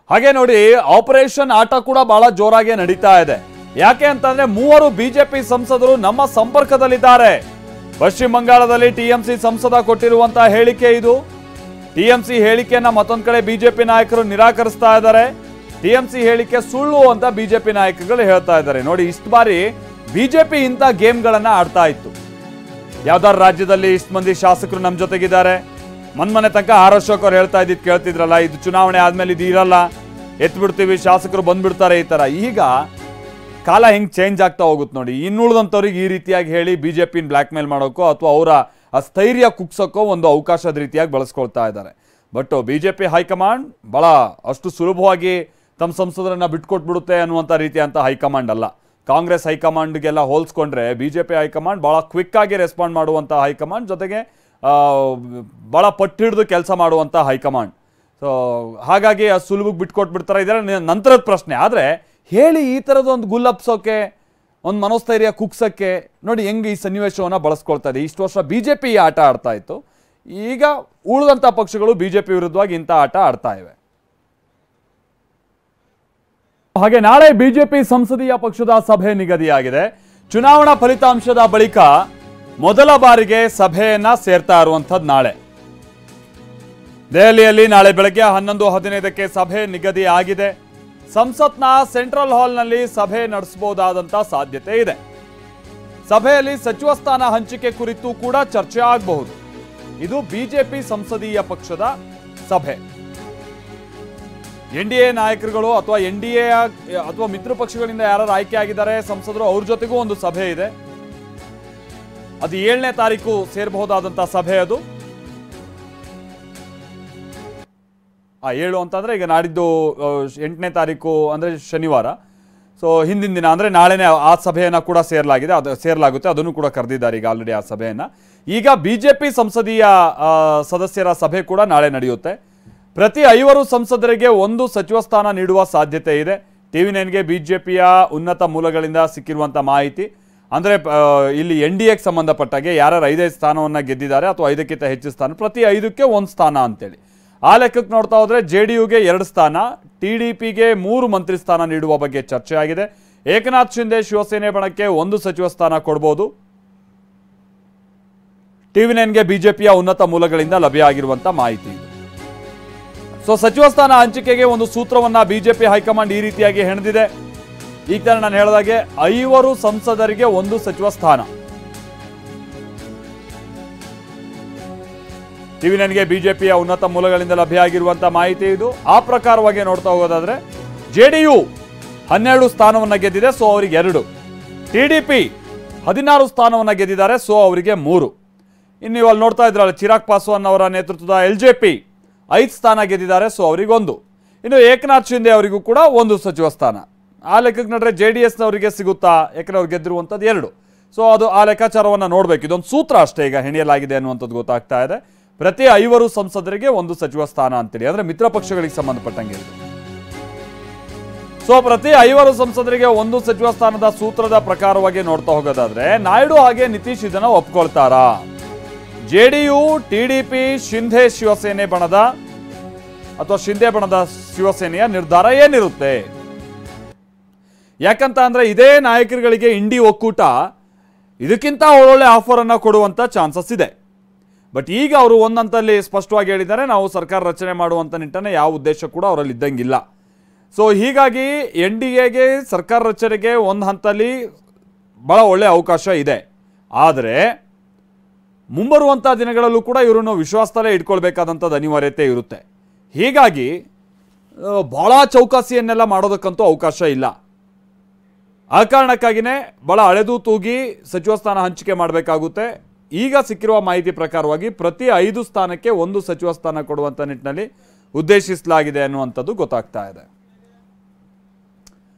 ಹಾಗೆ ನೋಡಿ ಆಪರೇಷನ್ ಆಟ ಕೂಡ ಬಹಳ ಜೋರಾಗಿ ನಡೀತಾ ಇದೆ. ಯಾಕೆ ಅಂತಂದ್ರೆ ಮೂವರು ಬಿಜೆಪಿ ಸಂಸದರು ನಮ್ಮ ಸಂಪರ್ಕದಲ್ಲಿದ್ದಾರೆ. ಪಶ್ಚಿಮ ಬಂಗಾಳದಲ್ಲಿ ಟಿಎಂಸಿ ಸಂಸದ ಕೊಟ್ಟಿರುವಂತಹ ಹೇಳಿಕೆ ಇದು. ಟಿಎಂಸಿ ಹೇಳಿಕೆಯನ್ನ ಮತ್ತೊಂದು ಕಡೆ ಬಿಜೆಪಿ ನಾಯಕರು ನಿರಾಕರಿಸ್ತಾ ಇದ್ದಾರೆ. ಟಿಎಂಸಿ ಹೇಳಿಕೆ ಸುಳ್ಳು ಅಂತ ಬಿಜೆಪಿ ನಾಯಕರುಗಳು ಹೇಳ್ತಾ ಇದ್ದಾರೆ. ನೋಡಿ, ಇಷ್ಟು ಬಾರಿ ಬಿಜೆಪಿ ಇಂಥ ಗೇಮ್ಗಳನ್ನ ಆಡ್ತಾ ಇತ್ತು. ಯಾವ್ದಾದ್ರು ರಾಜ್ಯದಲ್ಲಿ ಇಷ್ಟು ಮಂದಿ ಶಾಸಕರು ನಮ್ಮ ಜೊತೆಗಿದ್ದಾರೆ, ಮನ್ಮನೆ ತನಕ ಆರ್ ಅಶೋಕ್ ಅವ್ರು ಹೇಳ್ತಾ ಇದ್ದಿದ್ದು ಕೇಳ್ತಿದ್ರಲ್ಲ, ಇದು ಚುನಾವಣೆ ಆದ್ಮೇಲೆ ಇದು ಇರಲ್ಲ, ಎತ್ಬಿಡ್ತೀವಿ, ಶಾಸಕರು ಬಂದ್ಬಿಡ್ತಾರೆ, ಈ ತರ. ಈಗ ಕಾಲ ಹೆಂಗ್ ಚೇಂಜ್ ಆಗ್ತಾ ಹೋಗುತ್ತೆ ನೋಡಿ. ಇನ್ನುಳಿದಂಥವ್ರಿಗೆ ಈ ರೀತಿಯಾಗಿ ಹೇಳಿ ಬಿಜೆಪಿನ ಬ್ಲ್ಯಾಕ್ ಮೇಲ್ ಮಾಡೋಕ್ಕೋ ಅಥವಾ ಅವರ ಸ್ಥೈರ್ಯ ಕುಗ್ಸೋಕ್ಕೋ ಒಂದು ಅವಕಾಶದ ರೀತಿಯಾಗಿ ಬಳಸ್ಕೊಳ್ತಾ ಇದ್ದಾರೆ. ಬಟ್ ಬಿಜೆಪಿ ಹೈಕಮಾಂಡ್ ಬಹಳ ಅಷ್ಟು ಸುಲಭವಾಗಿ ತಮ್ಮ ಸಂಸದರನ್ನ ಬಿಟ್ಕೊಟ್ಬಿಡುತ್ತೆ ಅನ್ನುವಂಥ ರೀತಿಯಂತ ಹೈಕಮಾಂಡ್ ಅಲ್ಲ. ಕಾಂಗ್ರೆಸ್ ಹೈಕಮಾಂಡ್ಗೆಲ್ಲ ಹೋಲಿಸ್ಕೊಂಡ್ರೆ ಬಿಜೆಪಿ ಹೈಕಮಾಂಡ್ ಬಹಳ ಕ್ವಿಕ್ ಆಗಿ ರೆಸ್ಪಾಂಡ್ ಮಾಡುವಂಥ ಹೈಕಮಾಂಡ್, ಜೊತೆಗೆ ಬಹಳ ಪಟ್ಟಿಡಿದು ಕೆಲಸ ಮಾಡುವಂಥ ಹೈಕಮಾಂಡ್. ಸೊ ಹಾಗಾಗಿ ಸುಲಭಕ್ಕೆ ಬಿಟ್ಕೊಟ್ಬಿಡ್ತಾರೆ. ಇದರ ನಂತರದ ಪ್ರಶ್ನೆ. ಆದರೆ ಹೇಳಿ ಈ ಥರದೊಂದು ಗುಲ್ಲಪ್ಸೋಕೆ, ಒಂದು ಮನೋಸ್ಥೈರ್ಯ ಕುಗ್ಸೋಕ್ಕೆ ನೋಡಿ ಹೆಂಗೆ ಈ ಸನ್ನಿವೇಶವನ್ನು ಬಳಸ್ಕೊಳ್ತಾ ಇದೆ. ಇಷ್ಟು ವರ್ಷ ಬಿಜೆಪಿ ಈ ಆಟ ಆಡ್ತಾ ಇತ್ತು, ಈಗ ಉಳಿದಂಥ ಪಕ್ಷಗಳು ಬಿಜೆಪಿ ವಿರುದ್ಧವಾಗಿ ಇಂಥ ಆಟ ಆಡ್ತಾ ಇವೆ. ಹಾಗೆ ನಾಳೆ ಬಿಜೆಪಿ ಸಂಸದೀಯ ಪಕ್ಷದ ಸಭೆ ನಿಗದಿಯಾಗಿದೆ. ಚುನಾವಣಾ ಫಲಿತಾಂಶದ ಬಳಿಕ ಮೊದಲ ಬಾರಿಗೆ ಸಭೆಯನ್ನ ಸೇರ್ತಾ ಇರುವಂಥದ್ದು ನಾಳೆ ದೆಹಲಿಯಲ್ಲಿ. ನಾಳೆ ಬೆಳಗ್ಗೆ 11:15ಕ್ಕೆ ಸಭೆ ನಿಗದಿ ಆಗಿದೆ. ಸಂಸತ್ನ ಸೆಂಟ್ರಲ್ ಹಾಲ್ನಲ್ಲಿ ಸಭೆ ನಡೆಸಬಹುದಾದಂತ ಸಾಧ್ಯತೆ ಇದೆ. ಸಭೆಯಲ್ಲಿ ಸಚಿವ ಸ್ಥಾನ ಹಂಚಿಕೆ ಕುರಿತು ಕೂಡ ಚರ್ಚೆ ಆಗಬಹುದು. ಇದು ಬಿಜೆಪಿ ಸಂಸದೀಯ ಪಕ್ಷದ ಸಭೆ. ಎನ್ಡಿಎ ನಾಯಕರುಗಳು ಅಥವಾ ಎನ್ಡಿಎ ಅಥವಾ ಮಿತ್ರ ಪಕ್ಷಗಳಿಂದ ಯಾರು ಆಯ್ಕೆ ಆಗಿದ್ದಾರೆ ಸಂಸದರು, ಅವ್ರ ಜೊತೆಗೂ ಒಂದು ಸಭೆ ಇದೆ. ಅದು 7ನೇ ತಾರೀಕು ಸೇರಬಹುದಾದಂತಹ ಸಭೆ. ಅದು 7 ಅಂತಂದ್ರೆ ಈಗ ನಾಡಿದ್ದು 8ನೇ ತಾರೀಕು ಅಂದ್ರೆ ಶನಿವಾರ. ಸೊ ಹಿಂದಿನ ದಿನ ಅಂದ್ರೆ ನಾಳೆನೇ ಆ ಸಭೆಯನ್ನ ಕೂಡ ಸೇರಲಾಗುತ್ತೆ. ಅದನ್ನು ಕೂಡ ಕರೆದಿದ್ದಾರೆ ಈಗ ಆಲ್ರೆಡಿ ಆ ಸಭೆಯನ್ನ. ಈಗ ಬಿಜೆಪಿ ಸಂಸದೀಯ ಸದಸ್ಯರ ಸಭೆ ಕೂಡ ನಾಳೆ ನಡೆಯುತ್ತೆ. ಪ್ರತಿ 5 ಸಂಸದರಿಗೆ ಒಂದು ಸಚಿವ ಸ್ಥಾನ ನೀಡುವ ಸಾಧ್ಯತೆ ಇದೆ. TV9ಗೆ ಬಿಜೆಪಿಯ ಉನ್ನತ ಮೂಲಗಳಿಂದ ಸಿಕ್ಕಿರುವಂತ ಮಾಹಿತಿ ಅಂದ್ರೆ ಇಲ್ಲಿ ಎನ್ಡಿಎಗೆ ಸಂಬಂಧಪಟ್ಟಾಗೆ ಯಾರು 5 ಸ್ಥಾನವನ್ನ ಗೆದ್ದಿದ್ದಾರೆ ಅಥವಾ 5ಕ್ಕಿಂತ ಹೆಚ್ಚು ಸ್ಥಾನ, ಪ್ರತಿ 5ಕ್ಕೆ 1 ಸ್ಥಾನ ಅಂತೇಳಿ ಆ ಲೆಕ್ಕಕ್ಕೆ ನೋಡ್ತಾ ಹೋದ್ರೆ JDUಗೆ 2 ಸ್ಥಾನ, TDPಗೆ 3 ಮಂತ್ರಿ ಸ್ಥಾನ ನೀಡುವ ಬಗ್ಗೆ ಚರ್ಚೆ ಆಗಿದೆ. ಏಕನಾಥ್ ಶಿಂದೆ ಶಿವಸೇನೆ ಬಣಕ್ಕೆ 1 ಸಚಿವ ಸ್ಥಾನ ಕೊಡಬಹುದು. TV9ಗೆ ಬಿಜೆಪಿಯ ಉನ್ನತ ಮೂಲಗಳಿಂದ ಲಭ್ಯ ಆಗಿರುವಂತ ಮಾಹಿತಿ ಇದೆ. ಸೊ ಸಚಿವ ಸ್ಥಾನ ಹಂಚಿಕೆಗೆ ಒಂದು ಸೂತ್ರವನ್ನ ಬಿಜೆಪಿ ಹೈಕಮಾಂಡ್ ಈ ರೀತಿಯಾಗಿ ಹೆಣೆದಿದೆ. ಈಗ ತಾನೇ ನಾನು ಹೇಳಿದಾಗೆ 5 ಸಂಸದರಿಗೆ 1 ಸಚಿವ ಸ್ಥಾನ. TV9ಗೆ ಬಿಜೆಪಿಯ ಉನ್ನತ ಮೂಲಗಳಿಂದ ಲಭ್ಯ ಆಗಿರುವಂತಹ ಮಾಹಿತಿ ಇದು. ಆ ಪ್ರಕಾರವಾಗಿ ನೋಡ್ತಾ ಹೋಗೋದಾದ್ರೆ JDU 12 ಸ್ಥಾನವನ್ನ ಗೆದ್ದಿದೆ, ಸೊ ಅವರಿಗೆ 2. TDP 16 ಸ್ಥಾನವನ್ನ ಗೆದ್ದಿದ್ದಾರೆ, ಸೊ ಅವರಿಗೆ 3. ಇನ್ನು ನೀವು ಅಲ್ಲಿ ನೋಡ್ತಾ ಇದ್ರಲ್ಲ ಚಿರಾಗ್ ಪಾಸ್ವಾನ್ ಅವರ ನೇತೃತ್ವದ LJP 5 ಸ್ಥಾನ ಗೆದ್ದಿದ್ದಾರೆ, ಸೊ ಅವರಿಗೆ 1. ಇನ್ನು ಏಕನಾಥ್ ಶಿಂದೆ ಅವರಿಗೂ ಕೂಡ 1 ಸಚಿವ ಸ್ಥಾನ. ಆ ಲೆಕ್ಕಕ್ಕೆ ನೋಡ್ರೆ JDSನವರಿಗೆ ಸಿಗುತ್ತಾ, ಯಾಕಂದ್ರೆ ಅವ್ರು ಗೆದ್ದಿರುವಂಥದ್ದು 2. ಸೊ ಅದು ಆ ಲೆಕ್ಕಾಚಾರವನ್ನ ನೋಡ್ಬೇಕು. ಇದೊಂದು ಸೂತ್ರ ಅಷ್ಟೇ ಈಗ ಹೆಣೆಯಲಾಗಿದೆ ಅನ್ನುವಂಥದ್ದು ಗೊತ್ತಾಗ್ತಾ ಇದೆ. ಪ್ರತಿ 5 ಸಂಸದರಿಗೆ 1 ಸಚಿವ ಸ್ಥಾನ ಅಂತೇಳಿ, ಅಂದ್ರೆ ಮಿತ್ರ ಪಕ್ಷಗಳಿಗೆ ಸಂಬಂಧಪಟ್ಟಂಗೆ ಇದು. ಸೊ ಪ್ರತಿ 5 ಸಂಸದರಿಗೆ 1 ಸಚಿವ ಸ್ಥಾನದ ಸೂತ್ರದ ಪ್ರಕಾರವಾಗಿ ನೋಡ್ತಾ ಹೋಗೋದಾದ್ರೆ ನಾಯ್ಡು ಹಾಗೆ ನಿತೀಶ್ ಇದನ್ನ ಒಪ್ಕೊಳ್ತಾರಾ? JDU, TDP, ಶಿಂಧೆ ಶಿವಸೇನೆ ಬಣದ ಅಥವಾ ಶಿಂದೆ ಬಣದ ಶಿವಸೇನೆಯ ನಿರ್ಧಾರ ಏನಿರುತ್ತೆ? ಯಾಕಂತ ಅಂದ್ರೆ ಇದೇ ನಾಯಕರುಗಳಿಗೆ ಇಂಡಿ ಒಕ್ಕೂಟ ಇದಕ್ಕಿಂತ ಒಳ್ಳೊಳ್ಳೆ ಆಫರ್ ಅನ್ನ ಕೊಡುವಂತ ಚಾನ್ಸಸ್ ಇದೆ. ಬಟ್ ಈಗ ಅವರು ಒಂದಂತಲ್ಲಿ ಸ್ಪಷ್ಟವಾಗಿ ಹೇಳಿದ್ದಾರೆ, ನಾವು ಸರ್ಕಾರ ರಚನೆ ಮಾಡುವಂತ ನಿಟ್ಟಿನಲ್ಲಿ ಯಾವ ಉದ್ದೇಶ ಕೂಡ ಅವರಲ್ಲಿ ಇದ್ದಂಗಿಲ್ಲ. ಸೊ ಹೀಗಾಗಿ NDAಗೆ ಸರ್ಕಾರ ರಚನೆಗೆ ಒಂದು ಹಂತದಲ್ಲಿ ಬಹಳ ಒಳ್ಳೆ ಅವಕಾಶ ಇದೆ. ಆದರೆ ಮುಂಬರುವಂಥ ದಿನಗಳಲ್ಲೂ ಕೂಡ ಇವರನ್ನು ವಿಶ್ವಾಸದಲ್ಲೇ ಇಟ್ಕೊಳ್ಬೇಕಾದಂಥದ್ದು ಅನಿವಾರ್ಯತೆ ಇರುತ್ತೆ. ಹೀಗಾಗಿ ಬಹಳ ಚೌಕಾಸಿಯನ್ನೆಲ್ಲ ಮಾಡೋದಕ್ಕಂತೂ ಅವಕಾಶ ಇಲ್ಲ. ಆ ಕಾರಣಕ್ಕಾಗಿಯೇ ಬಹಳ ಅಳೆದು ತೂಗಿ ಸಚಿವ ಸ್ಥಾನ ಹಂಚಿಕೆ ಮಾಡಬೇಕಾಗುತ್ತೆ. ಈಗ ಸಿಕ್ಕಿರುವ ಮಾಹಿತಿ ಪ್ರಕಾರವಾಗಿ ಪ್ರತಿ 5 ಸ್ಥಾನಕ್ಕೆ 1 ಸಚಿವ ಸ್ಥಾನ ಕೊಡುವಂಥ ನಿಟ್ಟಿನಲ್ಲಿ ಉದ್ದೇಶಿಸಲಾಗಿದೆ ಅನ್ನುವಂಥದ್ದು ಗೊತ್ತಾಗ್ತಾ ಇದೆ.